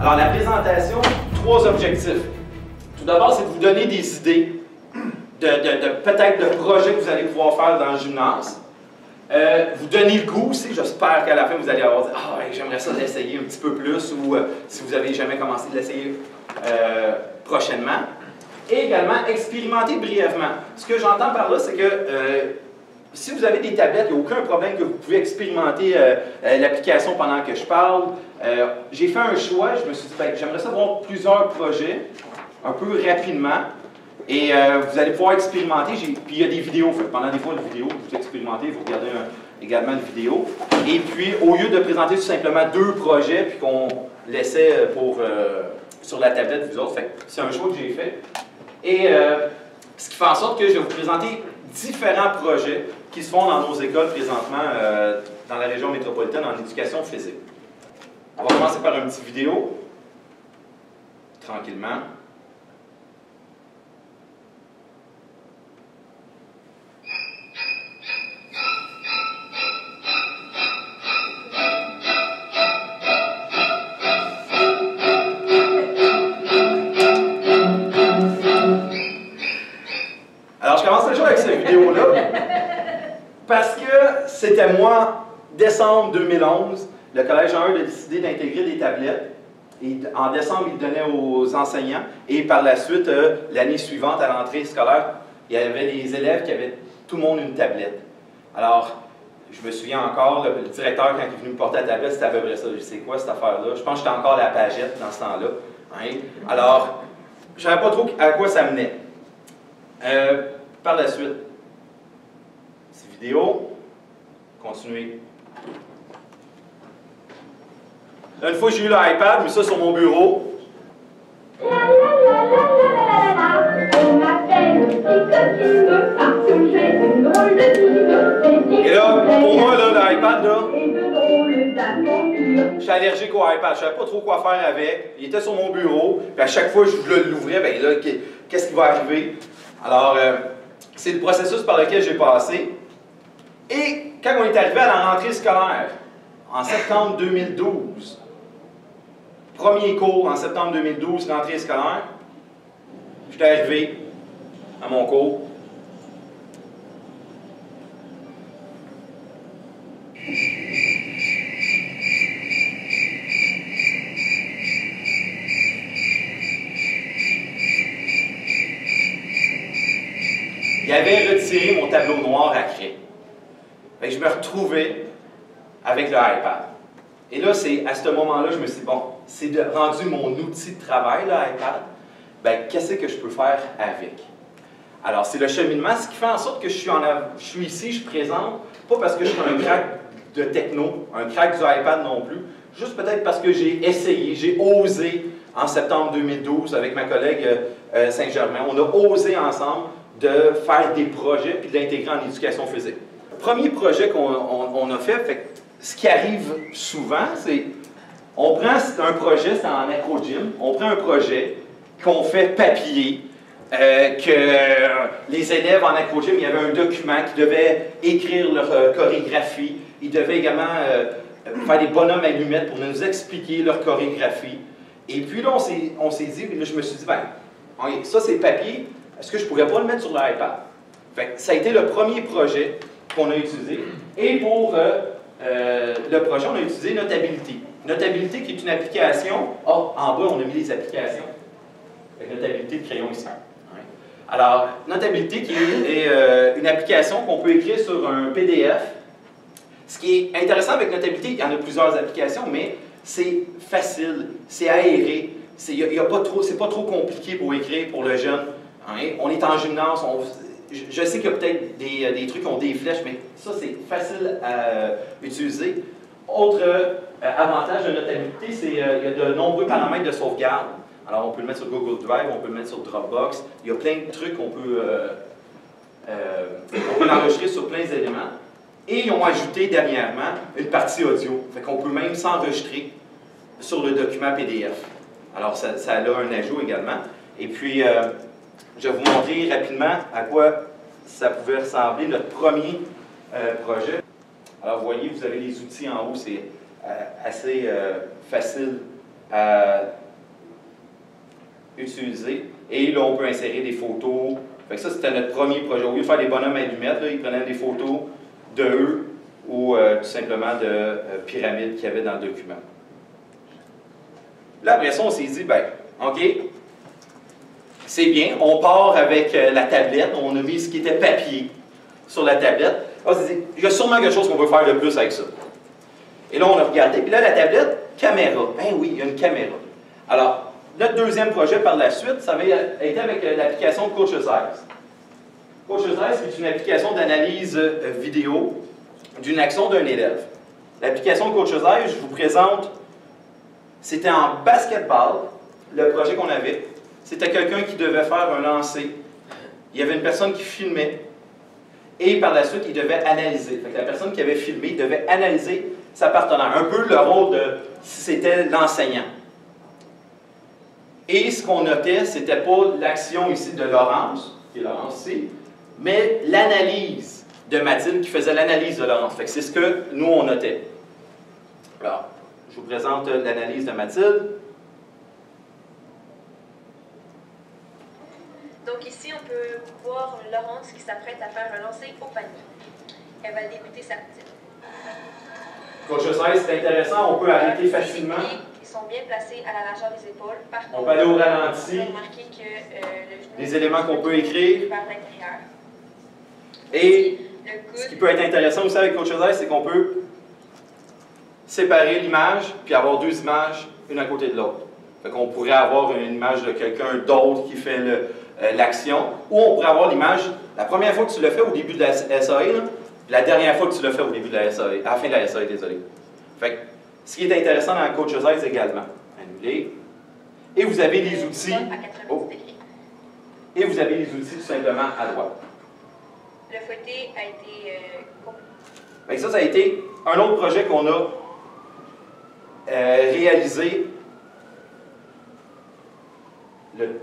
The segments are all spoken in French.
Alors, la présentation, 3 objectifs. Tout d'abord, c'est de vous donner des idées peut-être de projets que vous allez pouvoir faire dans le gymnase. Vous donner le goût aussi. J'espère qu'à la fin, vous allez avoir dit « Ah, ouais, j'aimerais ça l'essayer un petit peu plus » ou si vous n'avez jamais commencé de l'essayer prochainement. Et également, expérimenter brièvement. Ce que j'entends par là, c'est que si vous avez des tablettes, il n'y a aucun problème que vous pouvez expérimenter l'application pendant que je parle. J'ai fait un choix, je me suis dit, ben, j'aimerais ça voir plusieurs projets, un peu rapidement, et vous allez pouvoir expérimenter. Puis il y a des vidéos, pendant des fois une vidéo, vous expérimentez, vous regardez également une vidéo. Et puis, au lieu de présenter tout simplement 2 projets, puis qu'on laissait sur la tablette, vous autres, c'est un choix que j'ai fait. Et ce qui fait en sorte que je vais vous présenter différents projets qui se font dans nos écoles présentement dans la région métropolitaine en éducation physique. On va commencer par une petite vidéo, tranquillement. Alors, je commence toujours avec cette vidéo-là parce que c'était moi, décembre 2011, le Collège Jean a décidé d'intégrer des tablettes. Et en décembre, il donnait aux enseignants. Et par la suite, l'année suivante, à l'entrée scolaire, il y avait des élèves qui avaient tout le monde une tablette. Alors, je me souviens encore, le directeur, quand il est venu me porter la tablette, c'était à peu près ça. Je sais quoi cette affaire-là? Je pense que j'étais encore à la pagette dans ce temps-là. Hein? Alors, je ne savais pas trop à quoi ça menait. Par la suite, cette vidéo, continuez. Une fois, j'ai eu l'iPad, mais ça sur mon bureau. Et là, pour moi, l'iPad, je suis allergique au iPad. Je ne savais pas trop quoi faire avec. Il était sur mon bureau. Puis à chaque fois que je l'ouvrais, bien là, qu'est-ce qui va arriver? Alors, c'est le processus par lequel j'ai passé. Et quand on est arrivé à la rentrée scolaire, en septembre 2012, premier cours en septembre 2012, rentrée scolaire, j'étais arrivé à mon cours. Il avait retiré mon tableau noir à craie. Fait que je me retrouvais avec le iPad. Et là, c'est à ce moment-là, je me suis dit, bon, c'est rendu mon outil de travail, le iPad. Bien, qu'est-ce que je peux faire avec? Alors, c'est le cheminement, ce qui fait en sorte que je suis ici, je présente, pas parce que je suis un crack de techno, un crack du iPad non plus, juste peut-être parce que j'ai essayé, j'ai osé en septembre 2012 avec ma collègue Saint-Germain. On a osé ensemble de faire des projets puis de l'intégrer en éducation physique. Le premier projet qu'on a fait, ce qui arrive souvent, c'est on prend un projet, c'est en acro-gym, on prend un projet qu'on fait papier, que les élèves en acro-gym, il y avait un document qui devait écrire leur chorégraphie, ils devaient également faire des bonhommes allumettes pour nous expliquer leur chorégraphie. Et puis là, on s'est dit, là, je me suis dit, ben, ça c'est papier, est-ce que je ne pourrais pas le mettre sur l'iPad? Ça a été le premier projet qu'on a utilisé. Et pour le projet, on a utilisé Notability. Notability qui est une application. En bas, on a mis les applications. Notability de crayon ici. Alors, Notability qui est une application qu'on peut écrire sur un PDF. Ce qui est intéressant avec Notability, il y en a plusieurs applications, mais c'est facile, c'est aéré, c'est pas trop compliqué pour écrire pour le jeune. Hein? On est en gymnase, je sais qu'il y a peut-être des trucs qui ont des flèches, mais ça c'est facile à utiliser. Autre avantage de Notability, c'est qu'il y a de nombreux paramètres de sauvegarde. Alors on peut le mettre sur Google Drive, on peut le mettre sur Dropbox, il y a plein de trucs qu'on peut l'enregistrer sur plein d'éléments. Et ils ont ajouté dernièrement une partie audio. Fait qu'on peut même s'enregistrer sur le document PDF. Alors, ça a un ajout également. Et puis, je vais vous montrer rapidement à quoi ça pouvait ressembler, notre premier projet. Alors, vous voyez, vous avez les outils en haut, c'est assez facile à utiliser. Et là, on peut insérer des photos. Fait que ça, c'était notre premier projet. Au lieu de faire des bonhommes allumettes, là, ils prenaient des photos d'eux ou tout simplement de pyramides qu'il y avait dans le document. Là, après ça, on s'est dit, ben, OK, c'est bien, on part avec la tablette, on a mis ce qui était papier sur la tablette. On s'est dit, il y a sûrement quelque chose qu'on peut faire de plus avec ça. Et là, on a regardé, puis là, la tablette, caméra. Ben oui, il y a une caméra. Alors, notre deuxième projet par la suite, ça avait été avec l'application Coach's Eyes. Coach's Eyes, c'est une application d'analyse vidéo d'une action d'un élève. L'application Coach's Eyes, je vous présente, c'était en basketball, le projet qu'on avait. C'était quelqu'un qui devait faire un lancer. Il y avait une personne qui filmait. Et par la suite, il devait analyser. Fait que la personne qui avait filmé devait analyser sa partenaire. Un peu le rôle de si c'était l'enseignant. Et ce qu'on notait, c'était pas l'action ici de Laurence, qui est Laurence ici, mais l'analyse de Mathilde qui faisait l'analyse de Laurence. Fait que c'est ce que nous, on notait. Alors, je vous présente l'analyse de Mathilde. Donc ici, on peut voir Laurence qui s'apprête à faire un lancer au panier. Elle va débuter sa routine. Coach's Eyes, c'est intéressant, on peut arrêter facilement. Ils sont bien placés à la largeur des épaules. Par contre, on peut aller au ralenti. Remarquez que le genou les éléments qu'on peut écrire. vers l'intérieur. Et ce qui peut être intéressant aussi avec Coach's Eyes, c'est qu'on peut séparer l'image puis avoir deux images, une à côté de l'autre. Fait qu'on pourrait avoir une image de quelqu'un d'autre qui fait l'action, ou on pourrait avoir l'image, la première fois que tu le fais au début de la SAE, là, la dernière fois que tu le fais au début de la SAE, à la fin de la SAE, désolé. Fait que, ce qui est intéressant dans Coach's Eyes également, annuler, et vous avez les outils, et vous avez les outils tout simplement à droite. Le fouetté a été fait que ça a été un autre projet qu'on a réalisé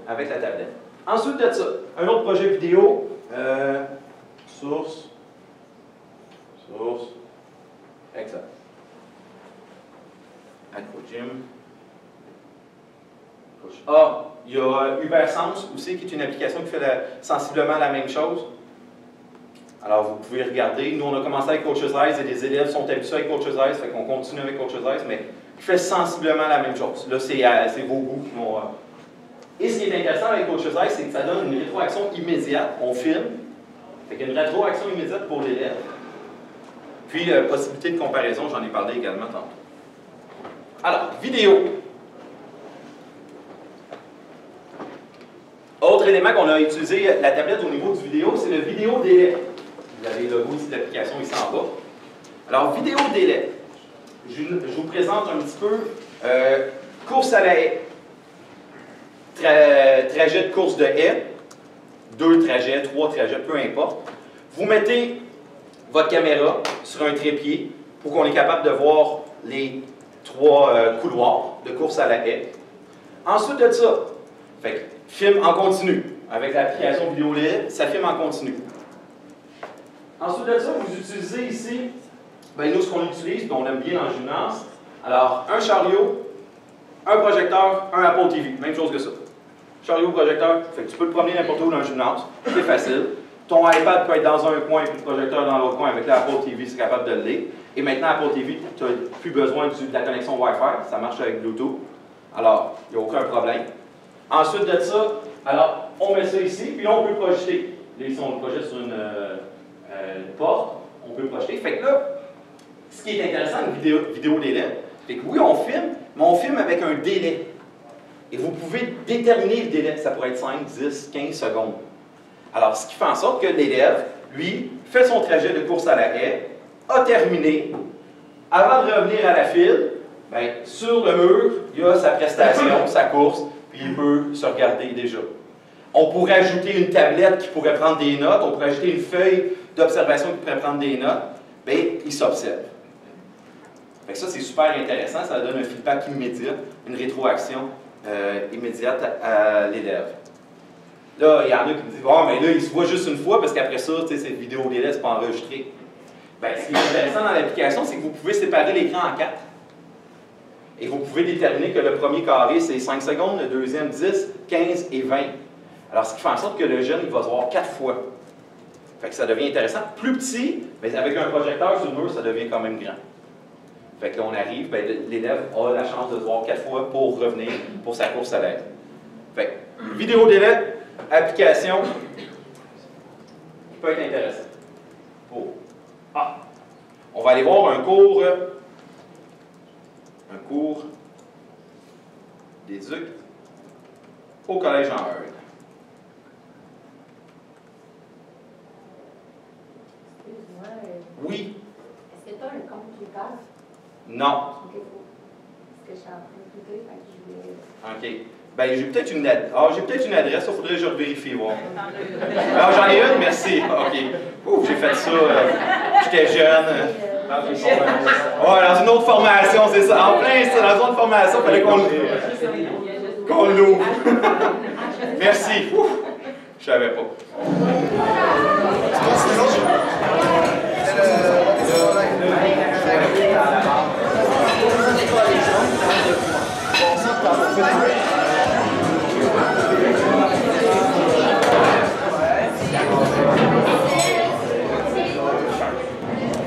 avec la tablette. Ensuite de ça, un autre projet vidéo, source, exact. AquaGym. Ah, il y a UberSense aussi, qui est une application qui fait sensiblement la même chose. Alors, vous pouvez regarder. Nous, on a commencé avec Coach's Eyes et les élèves sont habitués avec Coach's Eyes, fait qu'on continue avec Coach's Eyes, mais qui fait sensiblement la même chose. Là, c'est vos goûts qui vont... Et ce qui est intéressant avec Coach's Eyes, c'est que ça donne une rétroaction immédiate. On filme. Fait qu'il y a une rétroaction immédiate pour l'élève. Puis, possibilité de comparaison, j'en ai parlé également tantôt. Alors, vidéo. Autre élément qu'on a utilisé, la tablette au niveau du vidéo, c'est le vidéo délai. Vous avez le logo de l'application ici en bas. Alors, vidéo délai. Je vous présente un petit peu course à la haie. Trajet de course de haie. 2 trajets, 3 trajets, peu importe. Vous mettez votre caméra sur un trépied pour qu'on est capable de voir les 3 couloirs de course à la haie. Ensuite de ça, fait que, film en continu. Avec l'application vidéo libre, ça filme en continu. Ensuite de ça, vous utilisez ici, ben nous, ce qu'on utilise, puis on aime bien dans le gymnase, alors un chariot, un projecteur, un Apple TV. Même chose que ça. Chariot, projecteur, fait que tu peux le promener n'importe où dans le gymnase, c'est facile. Ton iPad peut être dans un coin et puis le projecteur dans l'autre coin avec l'Apple TV, c'est capable de le lire. Et maintenant, Apple TV, tu n'as plus besoin de la connexion Wi-Fi, ça marche avec Bluetooth. Alors, il n'y a aucun problème. Ensuite de ça, alors, on met ça ici, puis là, on peut projeter. Là, ici, on le projette sur une porte, on peut le projeter. Fait que là, ce qui est intéressant, une vidéo délai, c'est que oui, on filme, mais on filme avec un délai. Et vous pouvez déterminer le délai, ça pourrait être 5, 10, 15 secondes. Alors, ce qui fait en sorte que l'élève, lui, fait son trajet de course à la haie, a terminé, avant de revenir à la file, bien, sur le mur, il y a sa prestation, sa course, puis il peut se regarder déjà. On pourrait ajouter une tablette qui pourrait prendre des notes, on pourrait ajouter une feuille d'observation qui pourrait prendre des notes, bien, il s'observe. Fait que ça, c'est super intéressant, ça donne un feedback immédiat, une rétroaction immédiate à l'élève. Là, il y en a qui me disent, bon, mais là, il se voit juste une fois, parce qu'après ça, cette vidéo délai, c'est pas enregistré. Bien, ce qui est intéressant dans l'application, c'est que vous pouvez séparer l'écran en 4. Et vous pouvez déterminer que le premier carré, c'est 5 secondes, le deuxième 10, 15 et 20. Alors, ce qui fait en sorte que le jeune, il va se voir 4 fois. Fait que ça devient intéressant. Plus petit, mais avec un projecteur sur le mur, ça devient quand même grand. Fait que là, on arrive, ben, l'élève a la chance de se voir 4 fois pour revenir pour sa course à l'aide. Fait que, vidéo d'élève, application, qui peut être intéressant. On va aller voir un cours d'éduc au Collège Jean Heard. Excuse-moi. Oui. Est-ce que tu as un compte Twitter? Non. Ok, parce que je suis en train de tweeter, fait que je voulais... OK. Ben, j'ai peut-être une adresse. Ah, j'ai peut-être une adresse, il faudrait que je vérifie, voir. Ah, j'en ai une, merci. OK. Ouf, j'ai fait ça. J'étais jeune. Dans une autre formation, c'est ça. En plein, c'est dans une autre formation, il fallait qu'on l'ouvre. Merci. Ouf, je savais pas.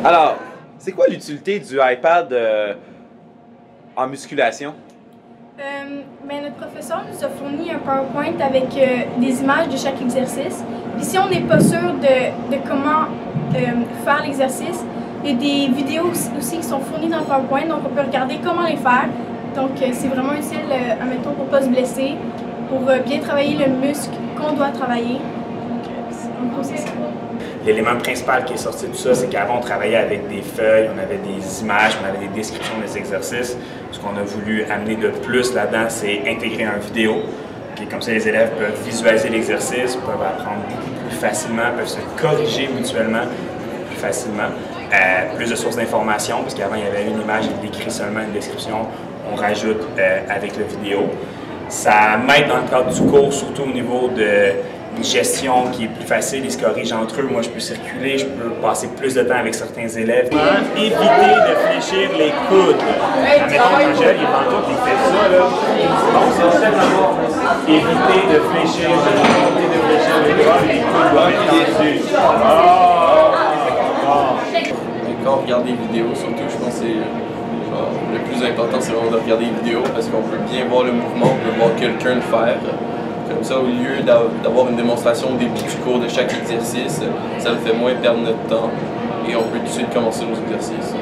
Alors, c'est quoi l'utilité du iPad en musculation? Ben, notre professeur nous a fourni un PowerPoint avec des images de chaque exercice. Puis si on n'est pas sûr de comment faire l'exercice, il y a des vidéos aussi qui sont fournies dans le PowerPoint, donc on peut regarder comment les faire. Donc c'est vraiment utile, admettons, pour ne pas se blesser, pour bien travailler le muscle qu'on doit travailler. Donc en gros, c'est ça. L'élément principal qui est sorti de tout ça, c'est qu'avant, on travaillait avec des feuilles, on avait des images, on avait des descriptions des exercices. Ce qu'on a voulu amener de plus là-dedans, c'est intégrer une vidéo. Et comme ça, les élèves peuvent visualiser l'exercice, peuvent apprendre beaucoup plus facilement, peuvent se corriger mutuellement plus facilement. Plus de sources d'informations, parce qu'avant, il y avait une image qui décrit seulement une description. On rajoute avec la vidéo. Ça m'aide dans le cadre du cours, surtout au niveau de une gestion qui est plus facile, ils se corrigent entre eux. Moi, je peux circuler, je peux passer plus de temps avec certains élèves. Éviter de fléchir les coudes. Admettons, Angèle, il est dans tout, il fait ça, là. Donc, c'est simplement éviter de fléchir les bras, les coudes doivent être dessus. Quand on regarde des vidéos, surtout, je pense que c'est le plus important, c'est vraiment de regarder les vidéos parce qu'on peut bien voir le mouvement, on peut voir quelqu'un le faire. Comme ça, au lieu d'avoir une démonstration au début du cours de chaque exercice, ça nous fait moins perdre notre temps et on peut tout de suite commencer nos exercices.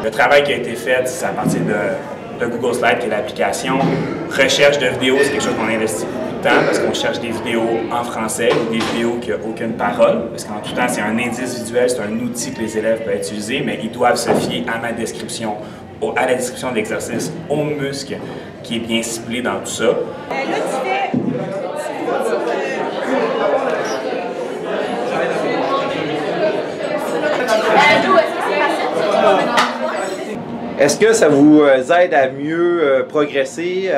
Le travail qui a été fait, c'est à partir de Google Slides, qui est l'application. Recherche de vidéos, c'est quelque chose qu'on investit beaucoup de temps parce qu'on cherche des vidéos en français ou des vidéos qui n'ont aucune parole. Parce qu'en tout temps, c'est un indice visuel, c'est un outil que les élèves peuvent utiliser, mais ils doivent se fier à ma description, à la description de l'exercice, au muscle qui est bien ciblé dans tout ça. Là, tu fais... Est-ce que ça vous aide à mieux progresser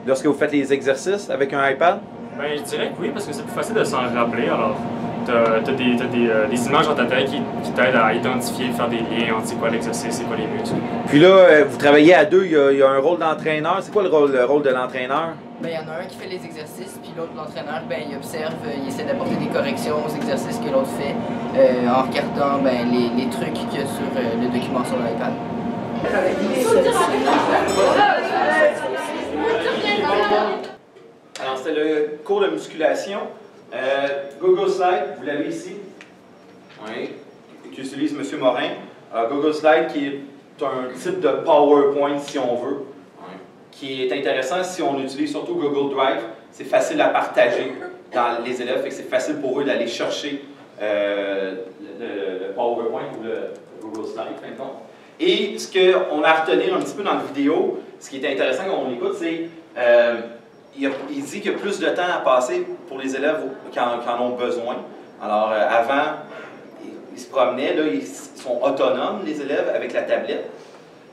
lorsque vous faites les exercices avec un iPad? Bien, je dirais que oui, parce que c'est plus facile de s'en rappeler. Alors, tu as des images dans ta tête qui t'aident à identifier, faire des liens entre c'est quoi l'exercice, c'est quoi les buts. Puis là, vous travaillez à deux, il y a un rôle d'entraîneur. C'est quoi le rôle de l'entraîneur? Ben, il y en a un qui fait les exercices, puis l'autre, l'entraîneur, ben, il observe, il essaie d'apporter des corrections aux exercices que l'autre fait en regardant ben, les trucs qu'il y a sur le document sur l'iPad. Alors, c'était le cours de musculation. Google Slide, vous l'avez ici. Oui. Qu'utilise M. Morin. Google Slide, qui est un type de PowerPoint, si on veut, qui est intéressant si on utilise surtout Google Drive. C'est facile à partager dans les élèves, fait que c'est facile pour eux d'aller chercher le PowerPoint ou le Google Slide, fin de compte. Et ce qu'on a à retenir un petit peu dans la vidéo, ce qui est intéressant quand on l'écoute, c'est il dit qu'il y a plus de temps à passer pour les élèves qui en ont besoin. Alors, avant, ils se promenaient, là, ils sont autonomes, les élèves, avec la tablette.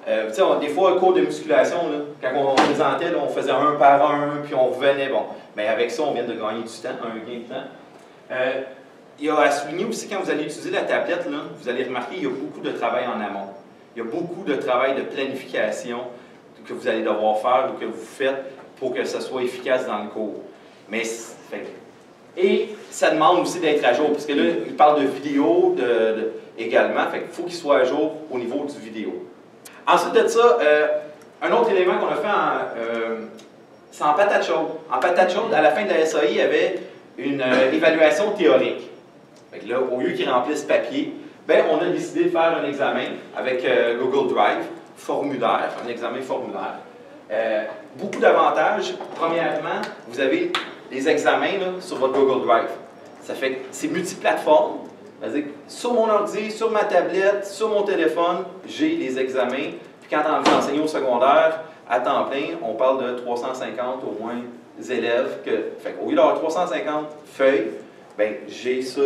Des fois, un cours de musculation, là, quand on présentait, là, on faisait un par un, puis on revenait. Bon, mais avec ça, on vient de gagner du temps, un gain de temps. Il y a à souligner aussi, quand vous allez utiliser la tablette, là, vous allez remarquer qu'il y a beaucoup de travail en amont. Il y a beaucoup de travail de planification. que vous allez devoir faire ou que vous faites pour que ça soit efficace dans le cours. Et ça demande aussi d'être à jour, parce que là, il parle de vidéo également, fait qu'il faut qu'il soit à jour au niveau du vidéo. Ensuite de ça, un autre élément qu'on a fait, c'est en patate chaude. En patate chaude, à la fin de la SAI, il y avait une évaluation théorique. Fait que là, au lieu qu'ils remplissent papier, ben, on a décidé de faire un examen avec Google Drive, formulaire, un examen formulaire. Beaucoup d'avantages. Premièrement, vous avez les examens là, sur votre Google Drive. Ça fait que c'est multiplateforme. C'est-à-dire sur mon ordi, sur ma tablette, sur mon téléphone, j'ai les examens. Puis quand on veut enseigner au secondaire, à temps plein, on parle de 350 au moins élèves. Au lieu d'avoir 350 feuilles, ben, j'ai ça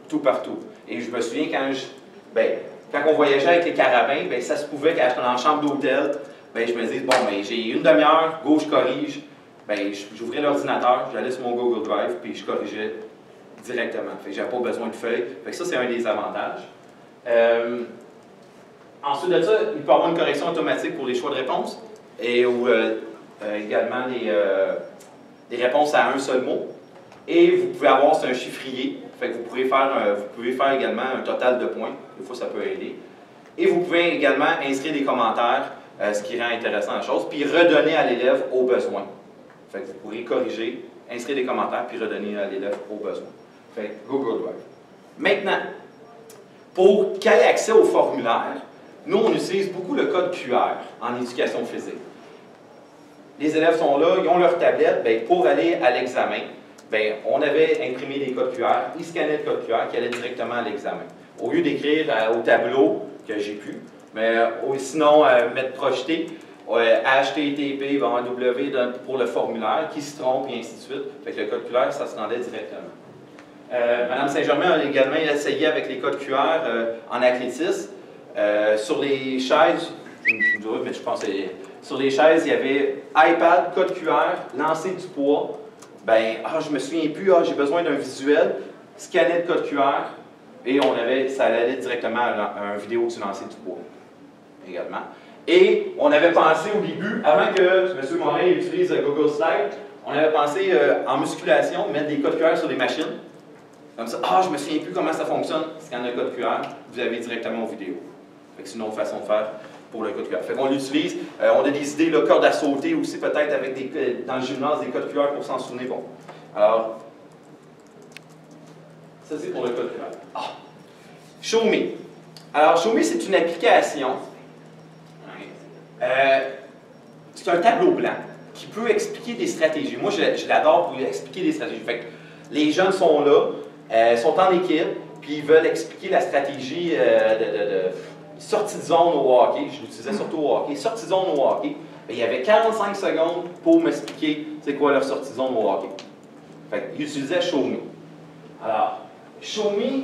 tout partout. Et je me souviens quand on voyageait avec les carabins, ben, ça se pouvait quand j'étais en chambre d'hôtel, ben, je me disais, bon, ben, j'ai une demi-heure, go, je corrige. Ben, j'ouvrais l'ordinateur, j'allais sur mon Google Drive, puis je corrigeais directement. Je n'avais pas besoin de feuilles. Fait que ça, c'est un des avantages. Ensuite de ça, il peut y avoir une correction automatique pour les choix de réponse et également des réponses à un seul mot. Et vous pouvez avoir, c'est un chiffrier. Fait que vous pouvez faire également un total de points. Des fois, ça peut aider. Et vous pouvez également inscrire des commentaires, ce qui rend intéressant la chose, puis redonner à l'élève au besoin. Fait que vous pourrez corriger, inscrire des commentaires, puis redonner à l'élève au besoin. Fait que Google Drive. Maintenant, pour qu'il ait accès au formulaire, nous, on utilise beaucoup le code QR en éducation physique. Les élèves sont là, ils ont leur tablette, bien, pour aller à l'examen, bien, on avait imprimé des codes QR, ils scannaient le code QR qui allait directement à l'examen. Au lieu d'écrire au tableau, que j'ai pu, mais sinon, mettre projeté, HTTP, W pour le formulaire, qui se trompe, et ainsi de suite. Fait que le code QR, ça se rendait directement. Mme Saint-Germain a également essayé avec les codes QR en athlétisme. Sur les chaises, mais je pense que sur les chaises, il y avait iPad, code QR, lancer du poids. Ben, je me souviens plus, j'ai besoin d'un visuel, scanner le code QR, et ça allait directement à une vidéo du lancer du poids également. Et on avait pensé au début, avant que M. Morin utilise Google Slide, on avait pensé en musculation, mettre des codes QR sur des machines. Comme ça, je me souviens plus comment ça fonctionne. Scanner le code QR, vous avez directement aux vidéos. C'est une autre façon de faire pour le code QR. Fait qu'on l'utilise. On a des idées, le code à sauter aussi, peut-être avec dans le gymnase, des codes QR pour s'en souvenir. Bon. Alors, ça c'est pour le code QR. Show-me. Alors, Show-me, c'est une application. C'est un tableau blanc qui peut expliquer des stratégies. Moi, je l'adore pour expliquer des stratégies. Fait que les jeunes sont là, sont en équipe, puis ils veulent expliquer la stratégie de sortie de zone au hockey. Je l'utilisais surtout au hockey. Sortie de zone au hockey. Il y avait 45 secondes pour m'expliquer c'est quoi leur sortie de zone au hockey. Fait qu'ils utilisaient Show-me. Alors, Show-me,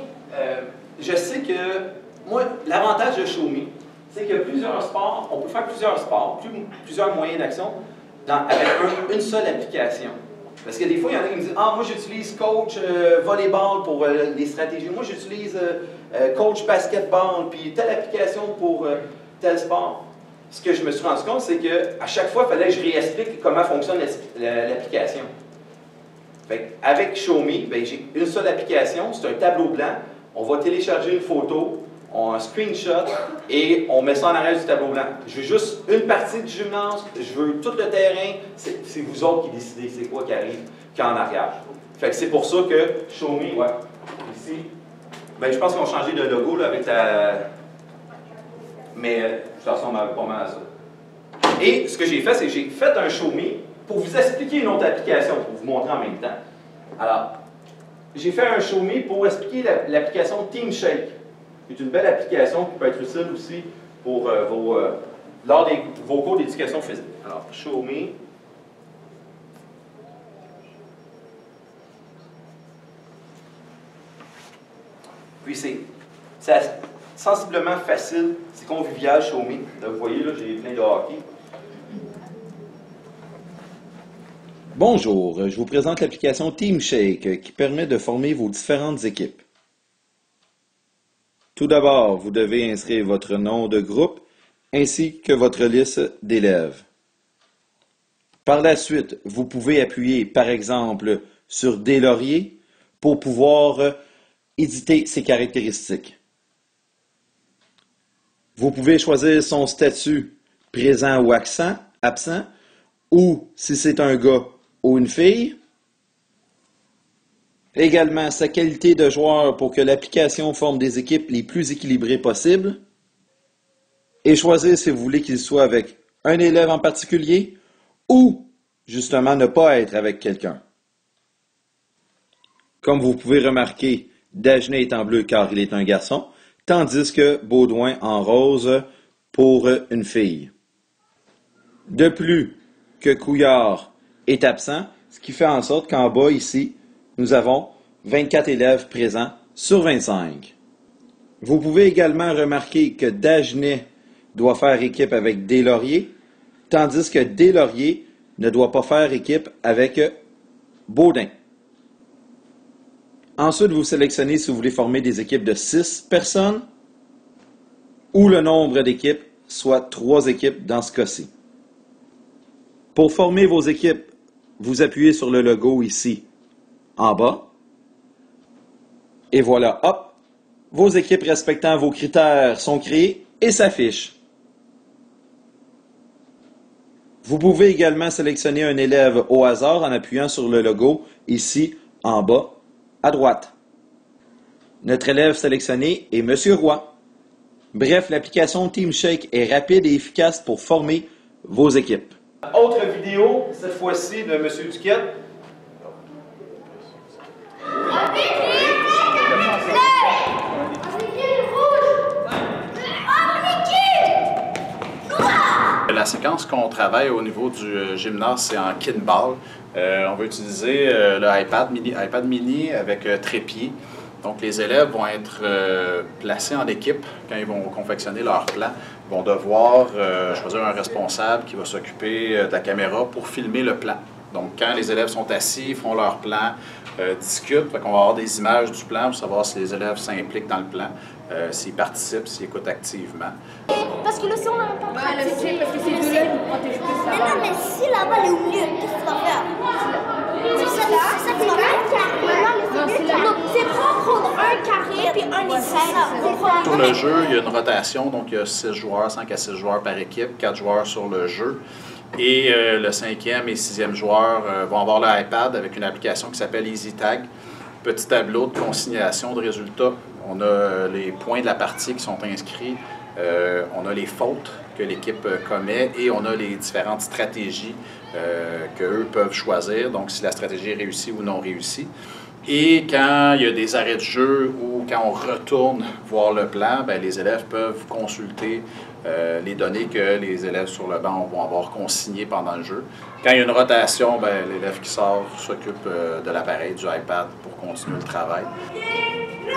je sais que, moi, l'avantage de Show-me, c'est qu'il y a plusieurs sports, on peut faire plusieurs sports, plusieurs moyens d'action avec une seule application. Parce que des fois, il y en a qui me disent « moi j'utilise coach volleyball pour les stratégies. Moi j'utilise coach basketball, puis telle application pour tel sport. » Ce que je me suis rendu compte, c'est qu'à chaque fois, il fallait que je réexplique comment fonctionne l'application. Avec Show-me, j'ai une seule application, c'est un tableau blanc. On va télécharger une photo, on screenshot et on met ça en arrière du tableau blanc. Je veux juste une partie du gymnase, je veux tout le terrain, c'est vous autres qui décidez c'est quoi qui arrive, qui est en arrière. Fait que c'est pour ça que Show-me, ici, je pense qu'ils ont changé de logo là, avec la... Mais ça ressemble pas mal à ça. Et ce que j'ai fait, c'est que j'ai fait un Show-me pour vous expliquer une autre application, pour vous montrer en même temps. Alors, j'ai fait un Show-me pour expliquer l'application TeamShake. C'est une belle application qui peut être utile aussi pour lors de vos cours d'éducation physique. Alors, Show-me. Puis c'est sensiblement facile, c'est convivial, Show-me. Là, vous voyez, là, j'ai plein de hockey. Bonjour, je vous présente l'application TeamShake qui permet de former vos différentes équipes. Tout d'abord, vous devez inscrire votre nom de groupe ainsi que votre liste d'élèves. Par la suite, vous pouvez appuyer, par exemple, sur des lauriers pour pouvoir éditer ses caractéristiques. Vous pouvez choisir son statut présent ou absent, ou si c'est un gars ou une fille. Également, sa qualité de joueur pour que l'application forme des équipes les plus équilibrées possibles. Et choisir si vous voulez qu'il soit avec un élève en particulier ou, justement, ne pas être avec quelqu'un. Comme vous pouvez remarquer, Dagenet est en bleu car il est un garçon, tandis que Baudouin en rose pour une fille. De plus que Couillard est absent, ce qui fait en sorte qu'en bas, ici, nous avons 24 élèves présents sur 25. Vous pouvez également remarquer que Dagenet doit faire équipe avec Deslauriers, tandis que Deslauriers ne doit pas faire équipe avec Baudin. Ensuite, vous sélectionnez si vous voulez former des équipes de 6 personnes ou le nombre d'équipes, soit 3 équipes dans ce cas-ci. Pour former vos équipes, vous appuyez sur le logo ici, en bas. Et voilà, hop, vos équipes respectant vos critères sont créées et s'affichent. Vous pouvez également sélectionner un élève au hasard en appuyant sur le logo ici, en bas, à droite. Notre élève sélectionné est M. Roy. Bref, l'application TeamShake est rapide et efficace pour former vos équipes. Autre vidéo, cette fois-ci de M. Duquette. La séquence qu'on travaille au niveau du gymnase, c'est en kinball. On va utiliser le iPad mini avec trépied. Donc, les élèves vont être placés en équipe quand ils vont confectionner leur plan. Ils vont devoir choisir un responsable qui va s'occuper de la caméra pour filmer le plan. Donc, quand les élèves sont assis, font leur plan, discutent, on va avoir des images du plan pour savoir si les élèves s'impliquent dans le plan, s'ils participent, s'ils écoutent activement. Parce que là, si on n'en entend pas, le sais, parce que ces deux-là nous protègent plus là-bas. Mais non, mais si la balle est au milieu, qu'est-ce que tu vas faire? C'est ça, c'est un carré. Non, c'est pas prendre un carré puis un épaisse. Sur le jeu, il y a une rotation, donc il y a 6 joueurs, 5 à 6 joueurs par équipe, 4 joueurs sur le jeu. Et le 5e et 6e joueur vont avoir l'iPad avec une application qui s'appelle EasyTag. Petit tableau de consignation de résultats. On a les points de la partie qui sont inscrits. On a les fautes que l'équipe commet et on a les différentes stratégies qu'eux peuvent choisir, donc si la stratégie est réussie ou non réussie. Et quand il y a des arrêts de jeu ou quand on retourne voir le plan, bien, les élèves peuvent consulter les données que les élèves sur le banc vont avoir consignées pendant le jeu. Quand il y a une rotation, bien, l'élève qui sort s'occupe de l'appareil, du iPad, pour continuer le travail. Il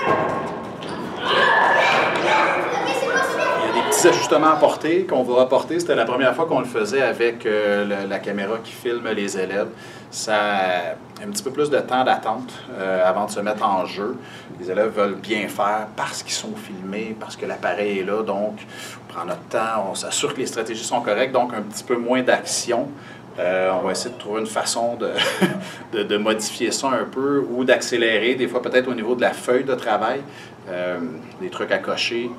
y a des petits ajustements à apporter qu'on va apporter. C'était la première fois qu'on le faisait avec la caméra qui filme les élèves. Ça a un petit peu plus de temps d'attente avant de se mettre en jeu. Les élèves veulent bien faire parce qu'ils sont filmés, parce que l'appareil est là. Donc, on prend notre temps, on s'assure que les stratégies sont correctes, donc un petit peu moins d'action. On va essayer de trouver une façon de modifier ça un peu ou d'accélérer, des fois peut-être au niveau de la feuille de travail, des trucs à cocher,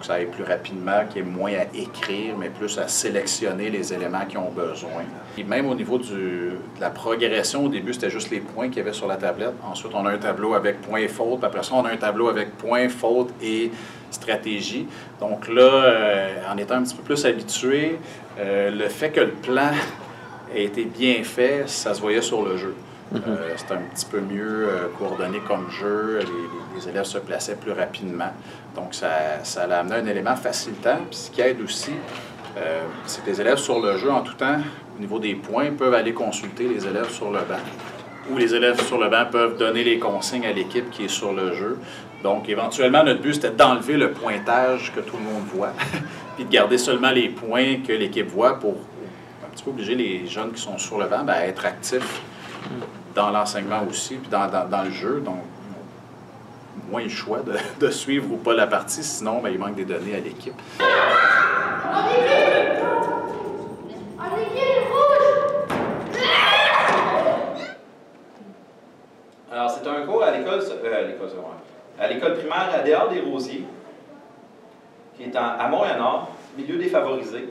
que ça aille plus rapidement, qu'il y ait moins à écrire, mais plus à sélectionner les éléments qui ont besoin. Et même au niveau de la progression, au début, c'était juste les points qu'il y avait sur la tablette. Ensuite, on a un tableau avec points et fautes. Après ça, on a un tableau avec points, fautes et stratégie. Donc là, en étant un petit peu plus habitué, le fait que le plan a été bien fait, ça se voyait sur le jeu. C'était un petit peu mieux coordonné comme jeu, les élèves se plaçaient plus rapidement. Donc ça a amené un élément facilitant. Puis ce qui aide aussi, c'est que les élèves sur le jeu, en tout temps, au niveau des points, peuvent aller consulter les élèves sur le banc. Ou les élèves sur le banc peuvent donner les consignes à l'équipe qui est sur le jeu. Donc éventuellement, notre but, c'était d'enlever le pointage que tout le monde voit, puis de garder seulement les points que l'équipe voit pour un petit peu obliger les jeunes qui sont sur le banc à être actifs dans l'enseignement aussi, puis dans le jeu. Donc, moins le choix de suivre ou pas la partie, sinon il manque des données à l'équipe. à l'école primaire à Des-Rosiers, qui est à Montréal-Nord, milieu défavorisé.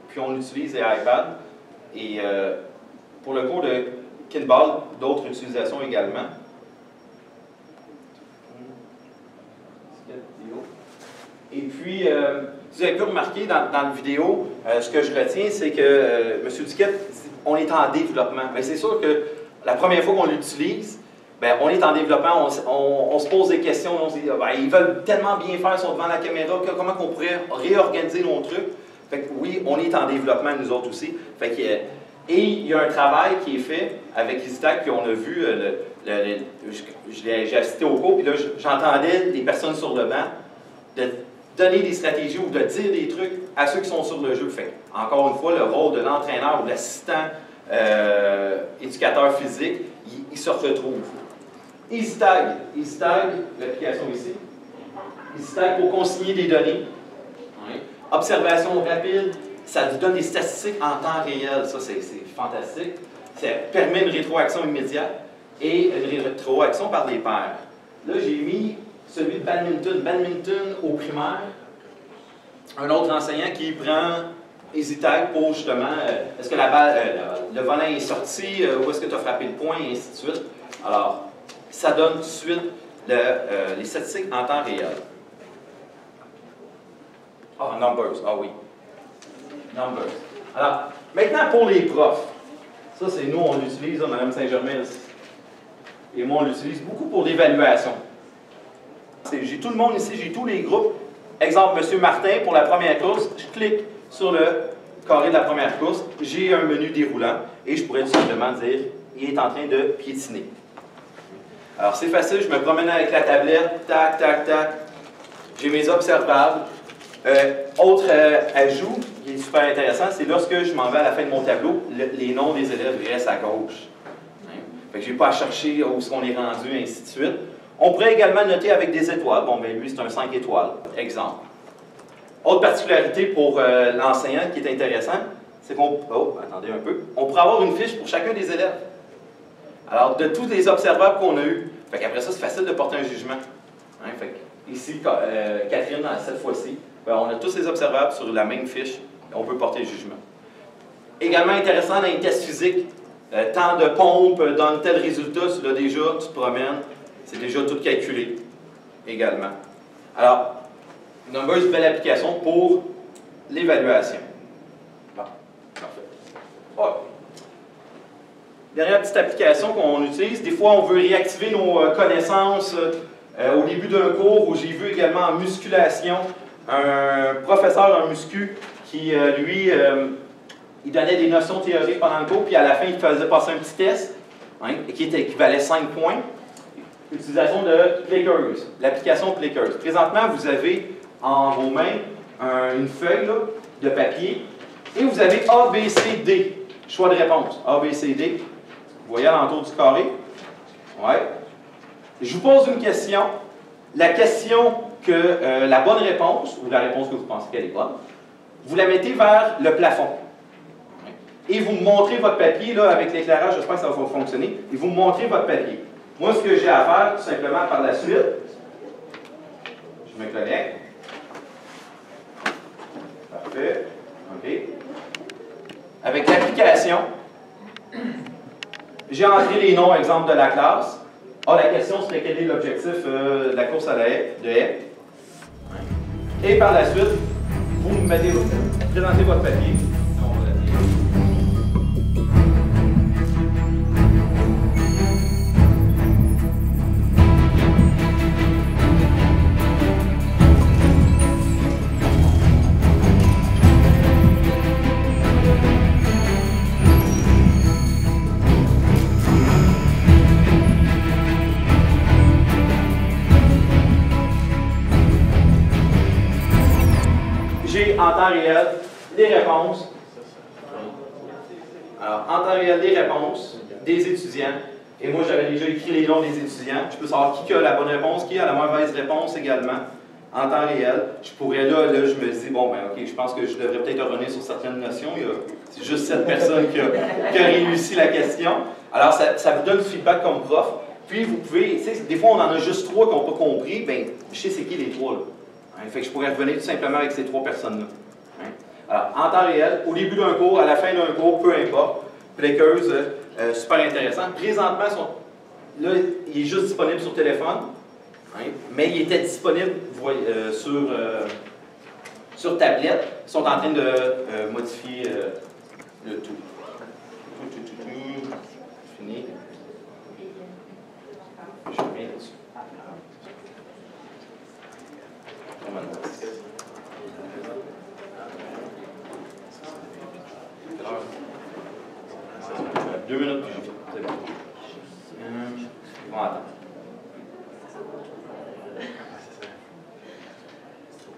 Puis on utilise les iPads. Et pour le cours de Kinball, d'autres utilisations également. Et puis, vous avez pu remarquer dans la vidéo, ce que je retiens, c'est que M. Duquette, on est en développement. Mais c'est sûr que la première fois qu'on l'utilise, ben, on est en développement, on se pose des questions, on se dit, ben, ils veulent tellement bien faire, ils sont devant la caméra, comment on pourrait réorganiser nos trucs. Fait que oui, on est en développement, nous autres aussi. Fait que, et il y a un travail qui est fait avec EasyTag, puis on a vu, j'ai assisté au cours, puis là, j'entendais les personnes sur le banc de donner des stratégies ou de dire des trucs à ceux qui sont sur le jeu. Fait que, encore une fois, le rôle de l'entraîneur ou de l'assistant éducateur physique, il se retrouve. EasyTag, l'application ici. EasyTag pour consigner des données. Oui. Observation rapide, ça vous donne des statistiques en temps réel. Ça, c'est fantastique. Ça permet une rétroaction immédiate et une rétroaction par les pairs. Là, j'ai mis celui de badminton. Badminton au primaire. Un autre enseignant qui prend EasyTag pour justement, est-ce que la balle, le volant est sorti, où est-ce que tu as frappé le point, et ainsi de suite. Alors, ça donne tout de suite les statistiques en temps réel. Ah, Numbers, ah oui. Numbers. Alors, maintenant pour les profs. Ça, c'est nous, on l'utilise, Mme Saint-Germain et moi, on l'utilise beaucoup pour l'évaluation. J'ai tout le monde ici, j'ai tous les groupes. Exemple, M. Martin, pour la première course, je clique sur le carré de la première course, j'ai un menu déroulant et je pourrais tout simplement dire, il est en train de piétiner. Alors, c'est facile, je me promène avec la tablette, tac, tac, tac. J'ai mes observables. Autre ajout qui est super intéressant, c'est lorsque je m'en vais à la fin de mon tableau, les noms des élèves restent à gauche. Fait que je n'ai pas à chercher où est-ce qu'on est rendu, et ainsi de suite. On pourrait également noter avec des étoiles. Bon, ben lui, c'est un 5 étoiles. Exemple. Autre particularité pour l'enseignant qui est intéressant, c'est qu'on... Oh, attendez un peu. On pourrait avoir une fiche pour chacun des élèves. Alors, de tous les observables qu'on a eus. Fait qu'après ça, c'est facile de porter un jugement. Hein, fait que ici, Catherine, cette fois-ci, on a tous les observables sur la même fiche. On peut porter le jugement. Également intéressant dans les tests physiques. Temps de pompe, donne tel résultat, tu l'as déjà, tu te promènes. C'est déjà tout calculé également. Alors, Numbers, une belle application pour l'évaluation. Bon, parfait. Oh. Dernière petite application qu'on utilise. Des fois, on veut réactiver nos connaissances au début d'un cours, où j'ai vu également en musculation un professeur en muscu qui, lui, il donnait des notions théoriques pendant le cours, puis à la fin, il faisait passer un petit test, hein, qui équivalait 5 points. Utilisation de Clickers, l'application Clickers. Présentement, vous avez en vos mains une feuille là, de papier et vous avez A, B, C, D. Choix de réponse. A, B, C, D. Vous voyez à l'entour du carré? Ouais. Je vous pose une question. La question que la bonne réponse, ou la réponse que vous pensez qu'elle est bonne, vous la mettez vers le plafond. Et vous me montrez votre papier là, avec l'éclairage, j'espère que ça va fonctionner, et vous me montrez votre papier. Moi, ce que j'ai à faire, tout simplement, par la suite, je me connecte. Parfait. OK. Avec l'application, j'ai entré les noms, exemple, de la classe. Ah, la question, c'était quel est l'objectif de la course à la haie, de haie. Et par la suite, vous me présentez votre papier. En temps réel, les réponses. Alors, en temps réel, les réponses des étudiants. Et moi, j'avais déjà écrit les noms des étudiants. Je peux savoir qui a la bonne réponse, qui a la mauvaise réponse également. En temps réel, je pourrais là, je me dis, bon, ben, OK, je pense que je devrais peut-être revenir sur certaines notions. C'est juste cette personne qui a réussi la question. Alors, ça vous donne du feedback comme prof. Puis vous pouvez, tu sais, des fois on en a juste 3 qui n'ont pas compris, ben je sais c'est qui les 3 là. Hein, fait que je pourrais revenir tout simplement avec ces 3 personnes-là. Hein. Alors, en temps réel, au début d'un cours, à la fin d'un cours, peu importe, Plakers, super intéressant. Présentement, là, il est juste disponible sur téléphone, hein, mais il était disponible sur tablette. Ils sont en train de modifier le tout. Fini. Je reviens là-dessus. Normalement. 2 minutes, puis c'est bon. Ils vont attendre.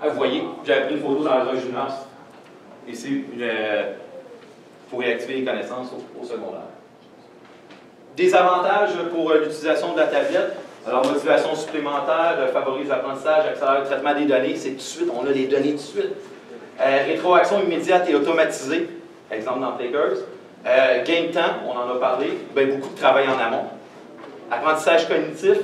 Ah, vous voyez, j'avais pris une photo dans la gymnase. Ici, pour réactiver les connaissances au secondaire. Des avantages pour l'utilisation de la tablette. Alors, motivation supplémentaire, favorise l'apprentissage, accélère le traitement des données. C'est tout de suite, on a les données tout de suite. Rétroaction immédiate et automatisée, exemple dans Plakers. Gain de temps, on en a parlé, ben, beaucoup de travail en amont. Apprentissage cognitif,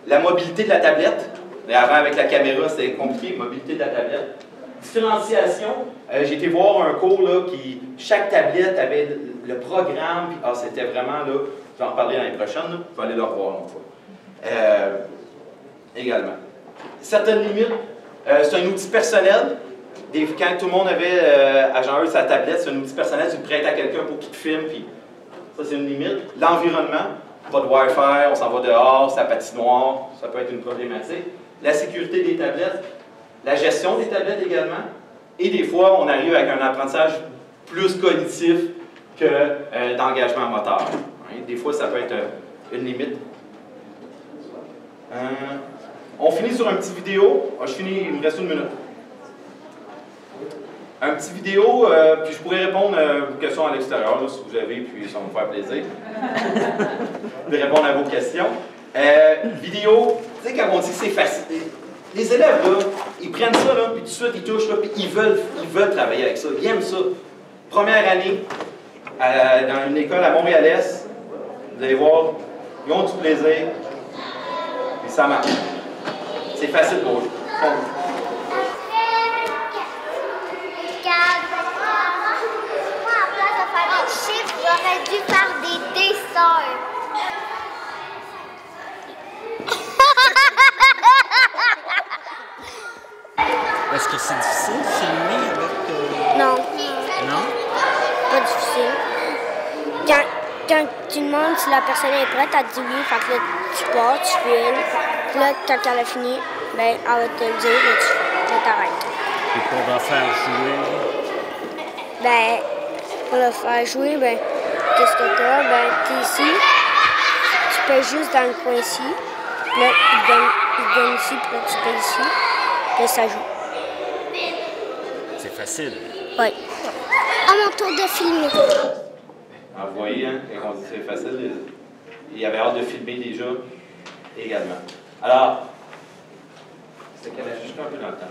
la mobilité de la tablette. Mais avant, avec la caméra, c'était compliqué, mobilité de la tablette. Différenciation, j'ai été voir un cours là, qui, chaque tablette avait le programme, puis c'était vraiment là, je vais en reparler l'année prochaine, là, il faut aller le revoir une fois. Également. Certaines limites, c'est un outil personnel. Quand tout le monde avait à genre sa tablette, c'est un outil personnel, tu le prêtes à quelqu'un pour qu'il te filme, puis ça c'est une limite. L'environnement, pas de Wi-Fi, on s'en va dehors, c'est la patinoire, ça peut être une problématique. La sécurité des tablettes, la gestion des tablettes également, et des fois on arrive avec un apprentissage plus cognitif que d'engagement moteur. Hein? Des fois ça peut être une limite. On finit sur un petit vidéo. Je finis, il me reste 1 minute. Un petit vidéo, puis je pourrais répondre aux questions à l'extérieur, si vous avez, puis ça va me faire plaisir. De répondre à vos questions. Vidéo, tu sais, quand on dit que c'est facile, les élèves, là, ils prennent ça, là, puis tout de suite, ils touchent, là, puis ils veulent travailler avec ça, ils aiment ça. Première année, dans une école à Montréal-Est, vous allez voir, ils ont du plaisir, et ça marche. C'est facile pour eux. J'aurais dû faire des dessins. Est-ce que c'est difficile de filmer avec... Non. Non? Pas difficile. Quand tu demandes si la personne est prête, elle te dit oui, fait que là, tu pars, tu filmes. Puis là, quand elle a fini, ben, elle va te le dire, là, tu t'arrêtes. Et pour la faire jouer? Ben, pour le faire jouer, ben, qu'est-ce que t'as? Ben, t'es ici, tu pèses juste dans le coin ici, puis là, il donne ici, puis là, tu pèses ici, puis là, ça joue. C'est facile. Oui. À mon tour de filmer. Ah, vous voyez, hein, quand on dit que c'est facile, il avait hâte de filmer déjà également. Alors, c'était juste un peu dans le temps.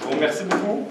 Je vous remercie beaucoup.